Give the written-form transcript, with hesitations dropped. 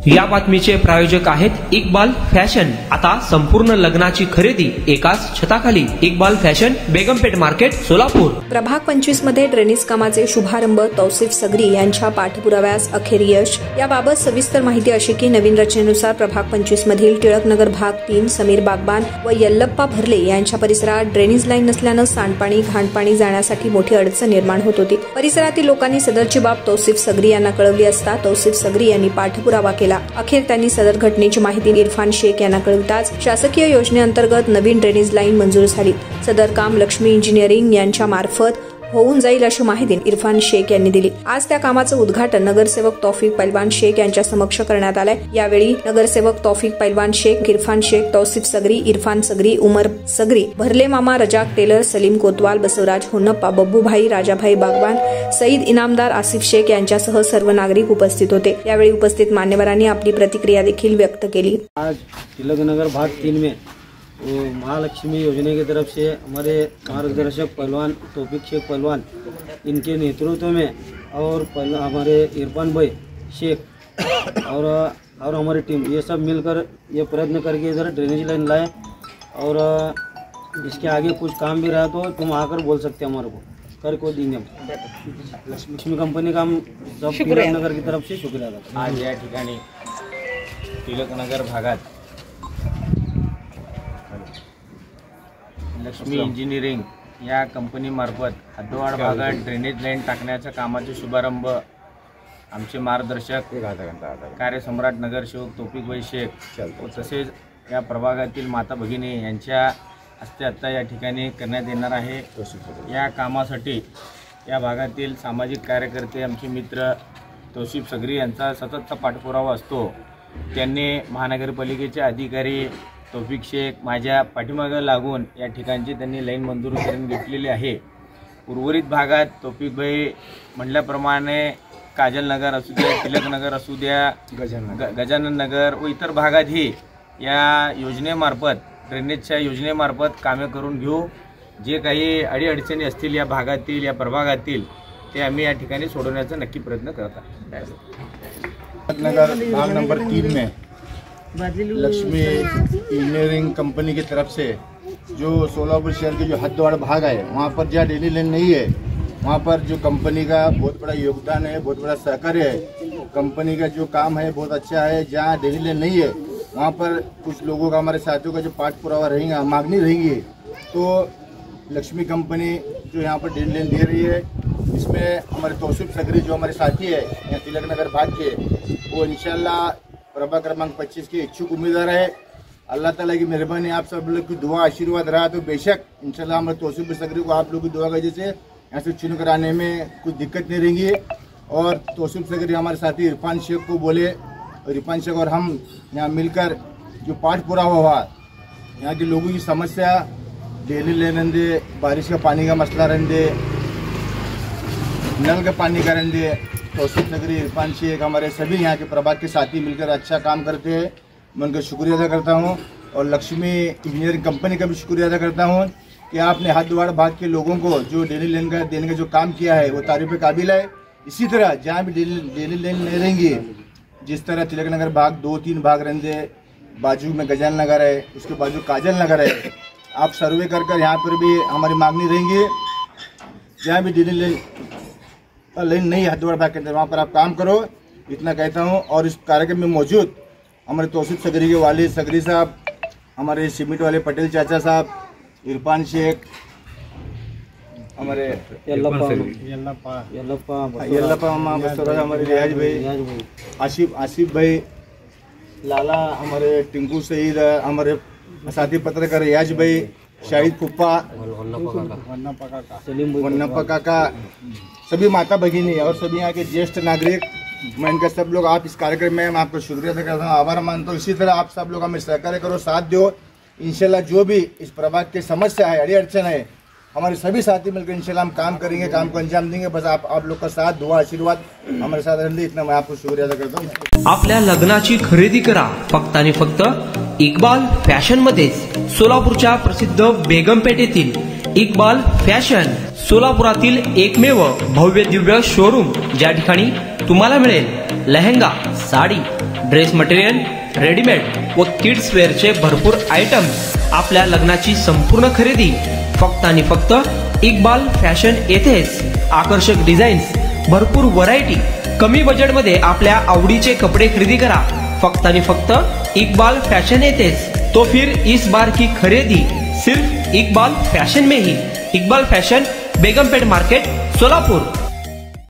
या बातमीचे प्रायोजक आहेत इक्बाल फॅशन। आता संपूर्ण लग्नाची खरेदी एकाच छताखाली। Iqbal fashion, Begampeth market, Solapur. प्रभाग 25 मध्ये ड्रेनेज कामाचे शुभारंभ तौसिफ सगरी यांच्या पाठपुराव्यास अखेर यश। याबाबत सविस्तर माहिती अशी की नवीन रचनेनुसार प्रभाग 25 मधील टिळकनगर भाग 3 समीर बागबान व यल्लप्पा भरले यांच्या परिसरात ड्रेनेज लाईन नसल्याने सांडपाणी घाणपाणी जाण्यासाठी मोठी अडचण निर्माण होत होती। परिसरातील लोकांनी सदरची बाब तौसिफ सगरी यांना कळवली असता तौसिफ सगरी यांनी पाठपुरावा केला। अखेर त्यांनी सदर घटनेची माहिती इरफान शेख यांना कळवताच शासकीय योजनेअंतर्गत नवीन ड्रेनेज लाईन मंजूर झाली। सदर काम लक्ष्मी इंजिनिअरिंग यांच्या मार्फत होऊन जाईल अशी माहिती इरफान शेख यांनी दिली। आज त्या कामाचं उद्घाटन नगरसेवक तौफिक पैलवान शेख यांच्या समक्ष करण्यात आलंय। यावेळी नगरसेवक तौफिक पैलवान शेख, इरफान शेख, तौसिफ सगरी, इरफान सगरी, उमर सगरी, भरले मामा, रजाक टेलर, सलीम कोतवाल, बसवराज होन्नप्पा, बब्बूभाई, राजाभाई बागवान, सईद इनामदार, आसिफ शेख यांच्यासह सर्व नागरिक उपस्थित होते। यावेळी उपस्थित मान्यवरांनी आपली प्रतिक्रिया देखील व्यक्त केली। आज तिलकनगर भाग 3 में महालक्ष्मी योजना की तरफ से हमारे मार्गदर्शक पहलवान तौफिक शेख पहलवान इनके नेतृत्व में और हमारे इरफान भाई शेख और हमारी टीम ये सब मिलकर ये प्रयत्न करके इधर ड्रेनेज लाइन लाए। और इसके आगे कुछ काम भी रहा तो तुम आकर बोल सकते हैं, हमारे को कर को देंगे। लक्ष्मी कंपनी का हम सब तिलकनगर की तरफ से शुक्रिया अदा। आज या ठिकाणी तिलकनगर भागात लक्ष्मी इंजिनिअरिंग या कंपनीमार्फत हद्दवाड भागात ड्रेनेज लाईन टाकण्याच्या कामाचे शुभारंभ आमचे मार्गदर्शक कार्यसम्राट नगरसेवक तौफिकभाई शेख व तसेच या प्रभागातील माता भगिनी यांच्या हस्ते आता या ठिकाणी करण्यात येणार आहे। या कामासाठी या भागातील सामाजिक कार्यकर्ते आमचे मित्र तौसिफ सगरी यांचा सततचा पाठपुरावा असतो। त्यांनी महानगरपालिकेचे अधिकारी तौफिक शेख माझ्या पाठीमागे लागून या ठिकाणची त्यांनी लाईन मंजूर करून घेतलेली आहे। उर्वरित भागात तौफिकभाई म्हटल्याप्रमाणे काजल नगर असू द्या, तिलकनगर असू द्या, गजानन नगर व इतर भागातही या योजनेमार्फत ड्रेनेजच्या योजनेमार्फत कामे करून घेऊ। जे काही अडीअडचणी असतील या भागातील या प्रभागातील ते आम्ही या ठिकाणी सोडवण्याचा नक्की प्रयत्न करत आहोत। नगर भाग नंबर 3 में लक्ष्मी इंजीनियरिंग कंपनी की तरफ से जो सोलापुर शहर के जो हद्दवाड़ भाग है वहाँ पर जहाँ ड्रेनेज लाइन नहीं है वहाँ पर जो कंपनी का बहुत बड़ा योगदान है, बहुत बड़ा सहकार्य है। कंपनी का जो काम है बहुत अच्छा है। जहाँ ड्रेनेज लाइन नहीं है वहाँ पर कुछ लोगों का, हमारे साथियों का जो पाठपुरावा रहेगा, मांगनी रहेगी, तो लक्ष्मी कंपनी जो यहाँ पर ड्रेनेज लाइन दे रही है इसमें हमारे तौसिफ सगरी जो हमारे साथी है यहाँ तिलकनगर भाग के, वो इंशाल्लाह प्रभाग क्रमांक 25 के इच्छुक उम्मीदवार है। अल्लाह ताला की मेहरबानी, आप सब लोग की दुआ आशीर्वाद रहा तो बेशक इंशाल्लाह हमारे तौसिफ सगरी को आप लोग की दुआ की वजह से यहाँ से चुन कराने में कुछ दिक्कत नहीं रहेंगी। और तौसिफ सगरी हमारे साथी इरफान शेख को बोले और इरफान शेख और हम यहाँ मिलकर जो पाठ पूरा हुआ यहाँ के लोगों की समस्या डेली ले रहने, बारिश का पानी का मसला रहने, नल का पानी का रहने, तौसिफ सगरी, इरफान शेख हमारे सभी यहाँ के प्रभाग के साथी मिलकर अच्छा काम करते हैं। मैं उनका शुक्रिया अदा करता हूँ और लक्ष्मी इंजीनियरिंग कंपनी का भी शुक्रिया अदा करता हूँ कि आपने हद्दवाड़ भाग के लोगों को जो ड्रेनेज लाइन का देने का जो काम किया है वो तारीफ काबिल है। इसी तरह जहाँ भी ड्रेनेज लाइन नहीं रहेंगी, जिस तरह तिलकनगर भाग 2-3 भाग रहेंगे, बाजू में गजान नगर है, उसके बाजू काजल नगर है, आप सर्वे कर यहाँ पर भी हमारी मांगनी रहेंगी। जहाँ भी ड्रेनेज लाइन नहीं हद्दवाड़ भाग के अंदर वहाँ पर आप काम करो, इतना कहता हूँ। और इस कार्यक्रम में मौजूद हमारे तौसिफ सगरी के वालिद सगरी साहब, हमारे सीमेंट वाले पटेल चाचा साहब, इरफान शेख, हमारे यल्लप्पा मामा, बसवराज हमारे रियाज भाई, आसिफ भाई, लाला हमारे टिंकू सईद, हमारे साथी पत्रकार रियाज भाई, शाहिद फुप्पा, वन्नप्पा काका, सभी माता भगिनी और सभी यहाँ के ज्येष्ठ नागरिक, मैं इनका सब लोग आप इस कार्यक्रम में मैं आपको शुक्रिया अदा करता हूँ, आभार मानता हूँ। इसी तरह आप सब लोग हमें सहकार्य करो, साथ दो। इंशाल्लाह जो भी इस प्रभाग की समस्या है, अड़ी अड़चन है, हमारे सभी साथी मिलकर इंशाल्लाह हम काम करेंगे, काम को अंजाम देंगे। बस आप लोग का साथ, दुआ, आशीर्वाद हमारे साथ रहने, इतना मैं आपको शुक्रिया अदा करता हूँ। आपल्या लग्नाची खरेदी करा फक्त आणि फक्त इक्बाल फॅशन मध्येच। सोलापूरच्या प्रसिद्ध बेगमपेठ येथील इक्बाल फॅशन सोलापुरातील एकमेव भव्य दिव्य शोरूम, ज्या ठिकाणी तुम्हाला मिळेल lehenga, sari, dress material, readymade व किड्स वेअरचे भरपूर आयटम्स. आपल्या लग्नाची संपूर्ण खरेदी फक्त आणि फक्त इक्बाल फॅशन येथेच. आकर्षक डिझाईन्स, भरपूर व्हरायटी, कमी बजेटमध्ये आपल्या आवडीचे कपडे खरेदी करा फक्त आणि फक्त इक्बाल फैशन येतेच. तो फिर इस बार की खरीदी सिर्फ इक्बाल फैशन में ही. Iqbal fashion, Begampet market, Solapur.